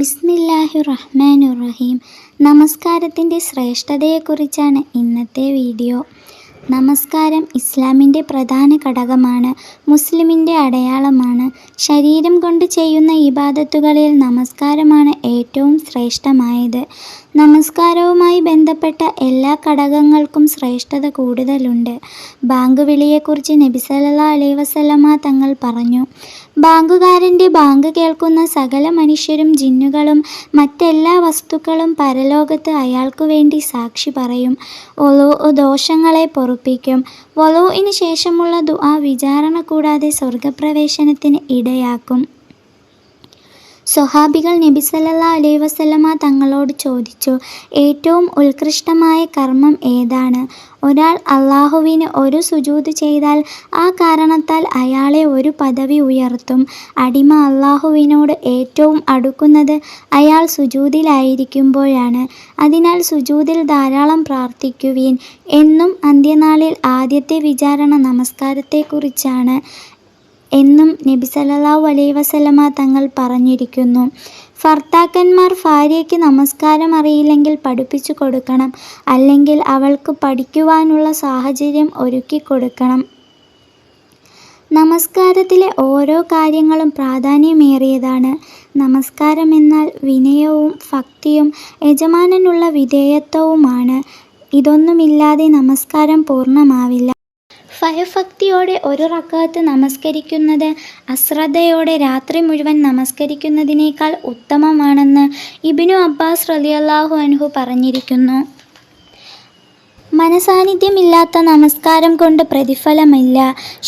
ബിസ്മില്ലാഹിർ-റഹ്മാനിർ-റഹീം. നമസ്കാരത്തിൻ്റെ ശ്രേഷ്ഠതയെക്കുറിച്ചാണ് ഇന്നത്തെ വീഡിയോ. നമസ്കാരം ഇസ്ലാമിൻ്റെ പ്രധാന ഘടകമാണ്, മുസ്ലിമിൻ്റെ അടയാളമാണ്. ശരീരം കൊണ്ട് ചെയ്യുന്ന ഇബാദത്തുകളിൽ നമസ്കാരമാണ് ഏറ്റവും ശ്രേഷ്ഠമായത്. നമസ്കാരവുമായി ബന്ധപ്പെട്ട എല്ലാ ഘടകങ്ങൾക്കും ശ്രേഷ്ഠത കൂടുതലുണ്ട്. ബാങ്ക് വിളിയെക്കുറിച്ച് നബി സല്ലല്ലാഹു അലൈഹി വസല്ലമ തങ്ങൾ പറഞ്ഞു, ബാങ്കുകാരൻ്റെ ബാങ്ക് കേൾക്കുന്ന സകല മനുഷ്യരും ജിന്നുകളും മറ്റെല്ലാ വസ്തുക്കളും പരലോകത്ത് അയാൾക്കു വേണ്ടി സാക്ഷി പറയും. വുളൂഅ് ദോഷങ്ങളെ പൊറുപ്പിക്കും. വുളൂഇന് ശേഷമുള്ള ദുആ വിചാരണ കൂടാതെ സ്വർഗപ്രവേശനത്തിന് ഇടയാക്കും. സ്വഹാബികൾ നബി സല്ലല്ലാഹു അലൈഹി വസല്ലമ തങ്ങളോട് ചോദിച്ചു, ഏറ്റവും ഉത്കൃഷ്ടമായ കർമ്മം ഏതാണ്? ഒരാൾ അല്ലാഹുവിന് ഒരു സുജൂദ് ചെയ്താൽ ആ കാരണത്താൽ അയാളെ ഒരു പദവി ഉയർത്തും. അടിമ അല്ലാഹുവിനോട് ഏറ്റവും അടുക്കുന്നത് അയാൾ സുജൂദിലായിരിക്കുമ്പോഴാണ്. അതിനാൽ സുജൂദിൽ ധാരാളം പ്രാർത്ഥിക്കുവിൻ എന്നും അന്ത്യനാളിൽ ആദ്യത്തെ വിചാരണ നമസ്കാരത്തെക്കുറിച്ചാണ് എന്നും നബി സല്ലല്ലാഹു അലൈഹി വസല്ലമ തങ്ങൾ പറഞ്ഞിരിക്കുന്നു. ഭർത്താക്കന്മാർ ഭാര്യയ്ക്ക് നമസ്കാരം അറിയില്ലെങ്കിൽ പഠിപ്പിച്ചു കൊടുക്കണം, അല്ലെങ്കിൽ അവൾക്ക് പഠിക്കുവാനുള്ള സാഹചര്യം ഒരുക്കിക്കൊടുക്കണം. നമസ്കാരത്തിലെ ഓരോ കാര്യങ്ങളും പ്രാധാന്യമേറിയതാണ്. നമസ്കാരം എന്നാൽ വിനയവും ഭക്തിയും യജമാനനുള്ള വിധേയത്വവുമാണ്. ഇതൊന്നുമില്ലാതെ നമസ്കാരം പൂർണ്ണമാവില്ല. ഭയഭക്തിയോടെ ഒരു റക്അത്ത് നമസ്കരിക്കുന്നത് അശ്രദ്ധയോടെ രാത്രി മുഴുവൻ നമസ്കരിക്കുന്നതിനേക്കാൾ ഉത്തമമാണെന്ന് ഇബ്നു അബ്ബാസ് റളിയല്ലാഹു അൻഹു പറഞ്ഞിരിക്കുന്നു. മനസാന്നിധ്യമില്ലാത്ത നമസ്കാരം കൊണ്ട് പ്രതിഫലമില്ല,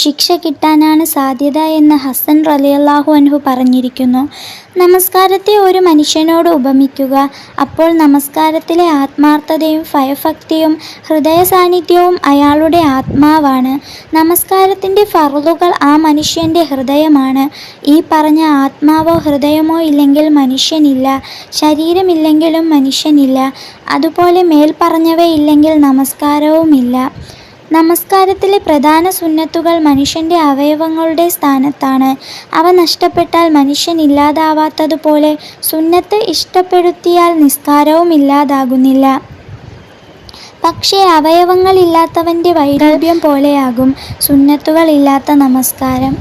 ശിക്ഷ കിട്ടാനാണ് സാധ്യത എന്ന് ഹസൻ റളിയല്ലാഹു അൻഹു പറഞ്ഞിരിക്കുന്നു. നമസ്കാരത്തെ ഒരു മനുഷ്യനോട് ഉപമിക്കുക, അപ്പോൾ നമസ്കാരത്തിലെ ആത്മാർത്ഥതയും ഭയഭക്തിയും ഹൃദയ സാന്നിധ്യവും അയാളുടെ ആത്മാവാണ്. നമസ്കാരത്തിൻ്റെ ഫർളുകൾ ആ മനുഷ്യൻ്റെ ഹൃദയമാണ്. ഈ പറഞ്ഞ ആത്മാവോ ഹൃദയമോ ഇല്ലെങ്കിൽ മനുഷ്യനില്ല. ശരീരമില്ലെങ്കിലും മനുഷ്യനില്ല. അതുപോലെ മേൽപ്പറഞ്ഞവയില്ലെങ്കിൽ നമസ്കാരവുമില്ല. നമസ്കാരത്തിലെ പ്രധാന സുന്നത്തുകൾ മനുഷ്യൻ്റെ അവയവങ്ങളുടെ സ്ഥാനത്താണ്. അവ നഷ്ടപ്പെട്ടാൽ മനുഷ്യൻ ഇല്ലാതാവാത്തതുപോലെ സുന്നത്ത് ഇഷ്ടപ്പെടുത്തിയാൽ നിസ്കാരവും ഇല്ലാതാകുന്നില്ല. പക്ഷേ അവയവങ്ങളില്ലാത്തവൻ്റെ വൈകല്യം പോലെയാകും സുന്നത്തുകൾ ഇല്ലാത്ത നമസ്കാരം.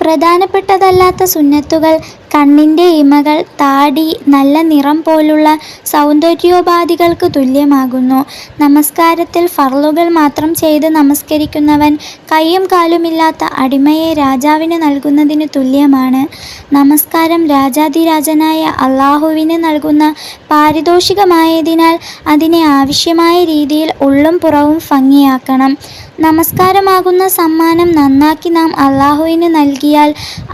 പ്രധാനപ്പെട്ടതല്ലാത്ത സുന്നത്തുകൾ കണ്ണിൻ്റെ ഇമകൾ, താടി, നല്ല നിറം പോലുള്ള സൗന്ദര്യോപാധികൾക്ക് തുല്യമാകുന്നു. നമസ്കാരത്തിൽ ഫർളുകൾ മാത്രം ചെയ്ത് നമസ്കരിക്കുന്നവൻ കൈയും കാലുമില്ലാത്ത അടിമയെ രാജാവിന് നൽകുന്നതിന് തുല്യമാണ്. നമസ്കാരം രാജാധിരാജനായ അല്ലാഹുവിന് നൽകുന്ന പാരിതോഷികമായതിനാൽ അതിനെ ആവശ്യമായ രീതിയിൽ ഉള്ളും പുറവും ഭംഗിയാക്കണം. നമസ്കാരമാകുന്ന സമ്മാനം നന്നാക്കി നാം അല്ലാഹുവിന് നൽകിയാൽ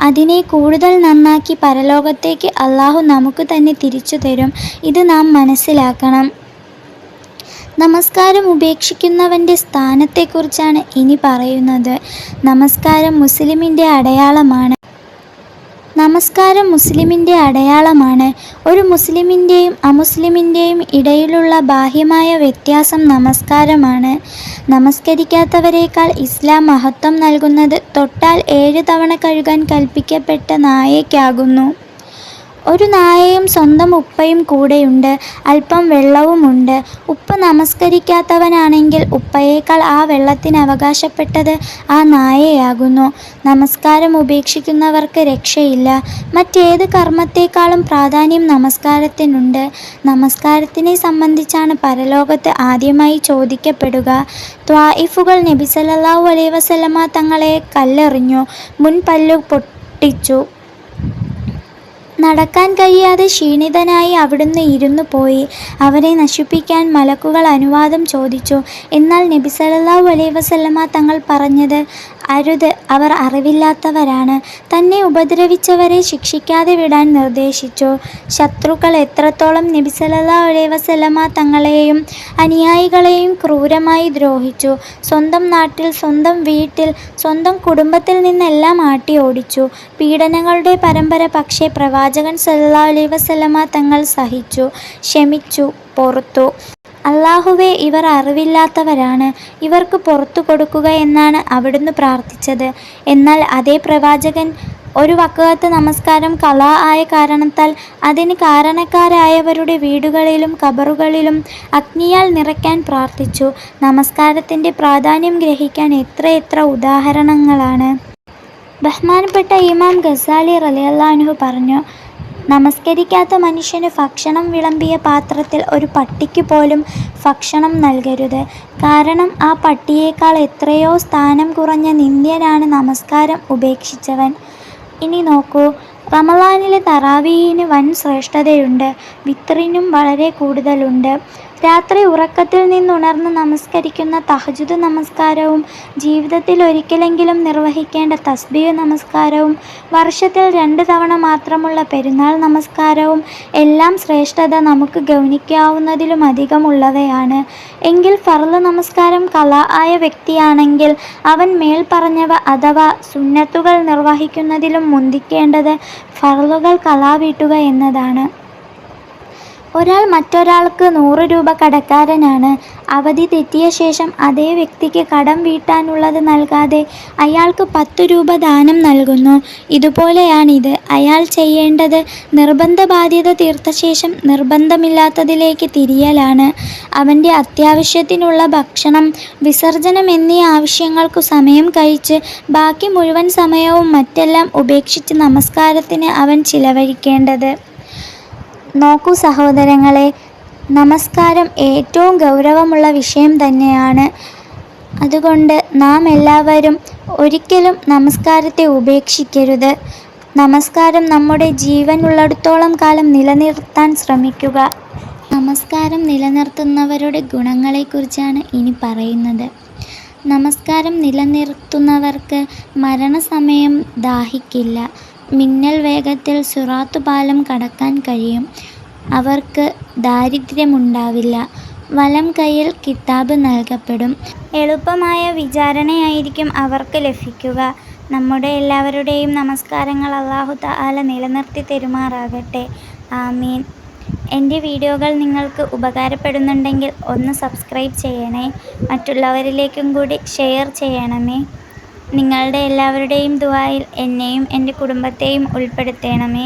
അതിനെ കൂടുതൽ നന്നാക്കി പരലോകത്തേക്ക് അല്ലാഹു നമുക്ക് തന്നെ തിരിച്ചു തരും. ഇത് നാം മനസ്സിലാക്കണം. നമസ്കാരം ഉപേക്ഷിക്കുന്നവൻ്റെ സ്ഥാനത്തെക്കുറിച്ചാണ് ഇനി പറയുന്നത്. നമസ്കാരം മുസ്ലിമിൻ്റെ അടയാളമാണ്. നമസ്കാരം മുസ്ലിമിൻ്റെ അടയാളമാണ്. ഒരു മുസ്ലിമിൻ്റെയും അമുസ്ലിമിൻ്റെയും ഇടയിലുള്ള ബാഹ്യമായ വ്യത്യാസം നമസ്കാരമാണ്. നമസ്കരിക്കാത്തവരേക്കാൾ ഇസ്ലാം മഹത്വം നൽകുന്നത് തൊട്ടാൽ 7 തവണ കഴുകാൻ കൽപ്പിക്കപ്പെട്ട നായയ്ക്കാകുന്നു. ഒരു നായയും സ്വന്തം ഉപ്പയും കൂടെയുണ്ട്, അല്പം വെള്ളവുമുണ്ട്. ഉപ്പ നമസ്കരിക്കാത്തവനാണെങ്കിൽ ഉപ്പയേക്കാൾ ആ വെള്ളത്തിന് അവകാശപ്പെട്ടത് ആ നായയാകുന്നു. നമസ്കാരം ഉപേക്ഷിക്കുന്നവർക്ക് രക്ഷയില്ല. മറ്റേത് കർമ്മത്തേക്കാളും പ്രാധാന്യം നമസ്കാരത്തിനുണ്ട്. നമസ്കാരത്തിനെ സംബന്ധിച്ചാണ് പരലോകത്ത് ആദ്യമായി ചോദിക്കപ്പെടുക. ത്വാഇഫുകൾ നബി സല്ലല്ലാഹു അലൈഹി വസല്ലമ തങ്ങളെ കല്ലെറിഞ്ഞു, മുൻപല്ലു പൊട്ടിച്ചു. നടക്കാൻ കഴിയാതെ ക്ഷീണിതനായി അവിടുന്ന് ഇരുന്നു പോയി. അവരെ നശിപ്പിക്കാൻ മലക്കുകൾ അനുവാദം ചോദിച്ചു. എന്നാൽ നബി സല്ലല്ലാഹു അലൈഹി വസല്ലമ തങ്ങൾ പറഞ്ഞത്, അരുത്, അവർ അറിവില്ലാത്തവരാണ്. തന്നെ ഉപദ്രവിച്ചവരെ ശിക്ഷിക്കാതെ വിടാൻ നിർദ്ദേശിച്ചു. ശത്രുക്കൾ എത്രത്തോളം നബി സല്ലല്ലാഹു അലൈഹി വസല്ലമ തങ്ങളെയും അനുയായികളെയും ക്രൂരമായി ദ്രോഹിച്ചു. സ്വന്തം നാട്ടിൽ, സ്വന്തം വീട്ടിൽ, സ്വന്തം കുടുംബത്തിൽ നിന്നെല്ലാം ആട്ടി ഓടിച്ചു. പീഡനങ്ങളുടെ പരമ്പര. പക്ഷേ പ്രവാചകൻ സല്ലല്ലാഹു അലൈഹി വസല്ലമ തങ്ങൾ സഹിച്ചു, ക്ഷമിച്ചു, പൊറുത്തു. അല്ലാഹുവേ, ഇവർ അറിവില്ലാത്തവരാണ്, ഇവർക്ക് പുറത്തു കൊടുക്കുക എന്നാണ് അവിടുന്ന് പ്രാർത്ഥിച്ചത്. എന്നാൽ അതേ പ്രവാചകൻ ഒരു വഖഅത്ത് നമസ്കാരം ഖളാ ആയ കാരണത്താൽ അതിന് കാരണക്കാരായവരുടെ വീടുകളിലും ഖബറുകളിലും അഗ്നിയാൽ നിറയ്ക്കാൻ പ്രാർത്ഥിച്ചു. നമസ്കാരത്തിൻ്റെ പ്രാധാന്യം ഗ്രഹിക്കാൻ എത്രയെത്ര ഉദാഹരണങ്ങളാണ്. ബഹുമാനപ്പെട്ട ഇമാം ഗസാലി റളിയല്ലാഹു അൻഹു പറഞ്ഞു, നമസ്കരിക്കാത്ത മനുഷ്യന് ഭക്ഷണം വിളമ്പിയ പാത്രത്തിൽ ഒരു പട്ടിക്ക് പോലും ഭക്ഷണം നൽകരുത്. കാരണം ആ പട്ടിയേക്കാൾ എത്രയോ സ്ഥാനം കുറഞ്ഞ നിന്ദ്യനാണ് നമസ്കാരം ഉപേക്ഷിച്ചവൻ. ഇനി നോക്കൂ, റമളാനിലെ തറാവീഹിന് വൻ ശ്രേഷ്ഠതയുണ്ട്, വിത്റിനും വളരെ കൂടുതലുണ്ട്. രാത്രി ഉറക്കത്തിൽ നിന്നുണർന്ന് നമസ്കരിക്കുന്ന തഹജ്ജുദ് നമസ്കാരവും ജീവിതത്തിൽ ഒരിക്കലെങ്കിലും നിർവഹിക്കേണ്ട തസ്ബീഹ് നമസ്കാരവും വർഷത്തിൽ 2 തവണ മാത്രമുള്ള പെരുന്നാൾ നമസ്കാരവും എല്ലാം ശ്രേഷ്ഠത നമുക്ക് ഗൗനിക്കാവുന്നതിലുമധികമുള്ളവയാണ്. എങ്കിൽ ഫർള് നമസ്കാരം ഖളാ ആയ വ്യക്തിയാണെങ്കിൽ അവൻ മേൽപ്പറഞ്ഞവ അഥവാ സുന്നത്തുകൾ നിർവഹിക്കുന്നതിലും മുന്തിക്കേണ്ടത് ഫർളുകൾ ഖളാ വീട്ടുക എന്നതാണ്. ഒരാൾ മറ്റൊരാൾക്ക് 100 രൂപ കടക്കാരനാണ്. അവധി തെറ്റിയ ശേഷം അതേ വ്യക്തിക്ക് കടം വീട്ടാനുള്ളത് നൽകാതെ അയാൾക്ക് 10 രൂപ ദാനം നൽകുന്നു. ഇതുപോലെയാണിത്. അയാൾ ചെയ്യേണ്ടത് നിർബന്ധ ബാധ്യത തീർത്ത ശേഷം നിർബന്ധമില്ലാത്തതിലേക്ക് തിരിയലാണ്. അവൻ്റെ അത്യാവശ്യത്തിനുള്ള ഭക്ഷണം, വിസർജനം എന്നീ ആവശ്യങ്ങൾക്കു സമയം കഴിച്ച് ബാക്കി മുഴുവൻ സമയവും മറ്റെല്ലാം ഉപേക്ഷിച്ച് നമസ്കാരത്തിന് അവൻ ചിലവഴിക്കേണ്ടത്. നോക്കൂ സഹോദരങ്ങളെ, നമസ്കാരം ഏറ്റവും ഗൗരവമുള്ള വിഷയം തന്നെയാണ്. അതുകൊണ്ട് നാം എല്ലാവരും ഒരിക്കലും നമസ്കാരത്തെ ഉപേക്ഷിക്കരുത്. നമസ്കാരം നമ്മുടെ ജീവനുള്ളിടത്തോളം കാലം നിലനിർത്താൻ ശ്രമിക്കുക. നമസ്കാരം നിലനിർത്തുന്നവരുടെ ഗുണങ്ങളെക്കുറിച്ചാണ് ഇനി പറയുന്നത്. നമസ്കാരം നിലനിർത്തുന്നവർക്ക് മരണസമയം ദാഹിക്കില്ല. മിന്നൽ വേഗത്തിൽ സിറാത്ത് പാലം കടക്കാൻ കഴിയും. അവർക്ക് ദാരിദ്ര്യമുണ്ടാവില്ല. വലം കൈയിൽ കിതാബ് നൽകപ്പെടും. എളുപ്പമായ വിചാരണയായിരിക്കും അവർക്ക് ലഭിക്കുക. നമ്മുടെ എല്ലാവരുടെയും നമസ്കാരങ്ങൾ അല്ലാഹു തആല നിലനിർത്തി തരുമാറാകട്ടെ. ആമീൻ. എൻ്റെ വീഡിയോകൾ നിങ്ങൾക്ക് ഉപകാരപ്പെടുന്നുണ്ടെങ്കിൽ ഒന്ന് സബ്സ്ക്രൈബ് ചെയ്യണേ. മറ്റുള്ളവരിലേക്കും കൂടി ഷെയർ ചെയ്യണമേ. നിങ്ങളുടെ എല്ലാവരുടെയും ദുആയിൽ എന്നെയും എൻ്റെ കുടുംബത്തെയും ഉൾപ്പെടുത്തണമേ.